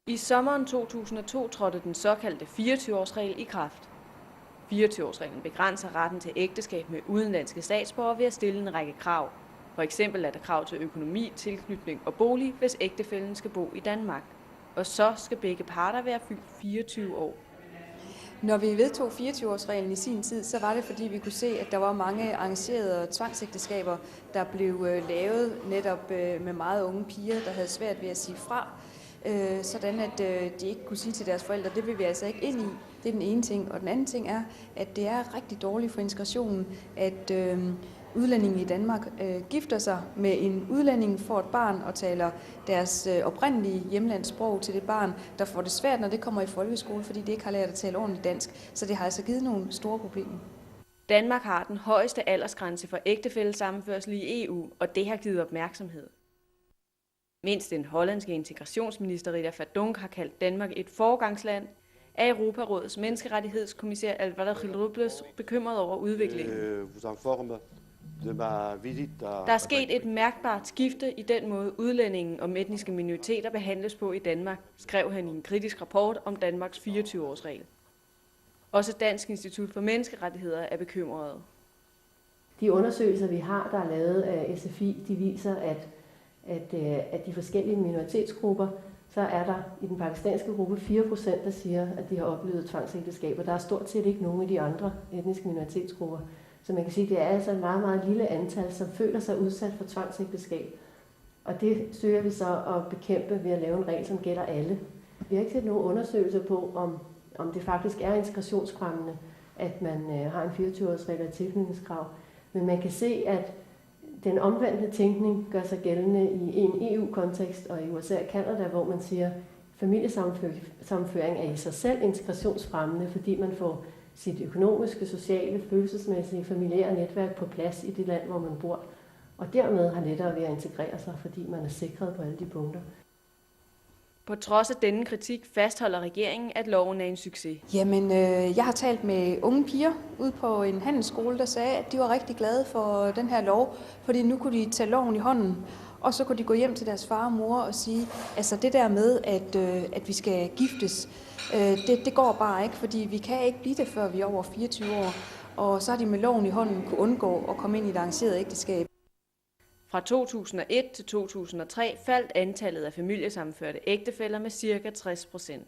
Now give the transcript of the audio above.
I sommeren 2002 trådte den såkaldte 24-årsregel i kraft. 24-årsreglen begrænser retten til ægteskab med udenlandske statsborgere ved at stille en række krav. For eksempel er der krav til økonomi, tilknytning og bolig, hvis ægtefællen skal bo i Danmark. Og så skal begge parter være fyldt 24 år. Når vi vedtog 24-årsreglen i sin tid, så var det fordi vi kunne se, at der var mange arrangerede tvangsægteskaber, der blev lavet netop med meget unge piger, der havde svært ved at sige fra. Sådan at de ikke kunne sige til deres forældre, det vil vi altså ikke ind i. Det er den ene ting. Og den anden ting er, at det er rigtig dårligt for integrationen, at udlændinge i Danmark gifter sig med en udlænding, får et barn og taler deres oprindelige hjemlandssprog til det barn, der får det svært, når det kommer i folkeskole, fordi det ikke har lært at tale ordentligt dansk. Så det har altså givet nogle store problemer. Danmark har den højeste aldersgrænse for ægtefællesammenførsel i EU, og det har givet opmærksomhed. Mindst den hollandske integrationsminister Rita Verdonk har kaldt Danmark et foregangsland, er Europarådets menneskerettighedskommissær Alvaro Robles bekymret over udviklingen. Der er sket et mærkbart skifte i den måde udlændingen og etniske minoriteter behandles på i Danmark, skrev han i en kritisk rapport om Danmarks 24-årsregel. Også Dansk Institut for Menneskerettigheder er bekymrede. De undersøgelser, vi har, der er lavet af SFI, de viser, at de forskellige minoritetsgrupper, så er der i den pakistanske gruppe 4%, der siger, at de har oplevet tvangsægteskaber. Der er stort set ikke nogen af de andre etniske minoritetsgrupper. Så man kan sige, at det er altså et meget, meget lille antal, som føler sig udsat for tvangsægteskab. Og det søger vi så at bekæmpe ved at lave en regel, som gælder alle. Vi har ikke set nogen undersøgelser på, om det faktisk er integrationsfremmende, at man har en 24-årsregel og tilknytningskrav. Men man kan se, at den omvendte tænkning gør sig gældende i en EU-kontekst og i USA og Canada, hvor man siger, at familiesammenføring er i sig selv integrationsfremmende, fordi man får sit økonomiske, sociale, følelsesmæssige, familiære netværk på plads i det land, hvor man bor. Og dermed har lettere ved at integrere sig, fordi man er sikret på alle de punkter. På trods af denne kritik fastholder regeringen, at loven er en succes. Jamen, jeg har talt med unge piger ude på en handelsskole, der sagde, at de var rigtig glade for den her lov, fordi nu kunne de tage loven i hånden, og så kunne de gå hjem til deres far og mor og sige, altså det der med, at vi skal giftes, det går bare ikke, fordi vi kan ikke blive det, før vi er over 24 år. Og så har de med loven i hånden kunne undgå at komme ind i et arrangeret ægteskab. Fra 2001 til 2003 faldt antallet af familiesammenførte ægtefæller med ca. 60%.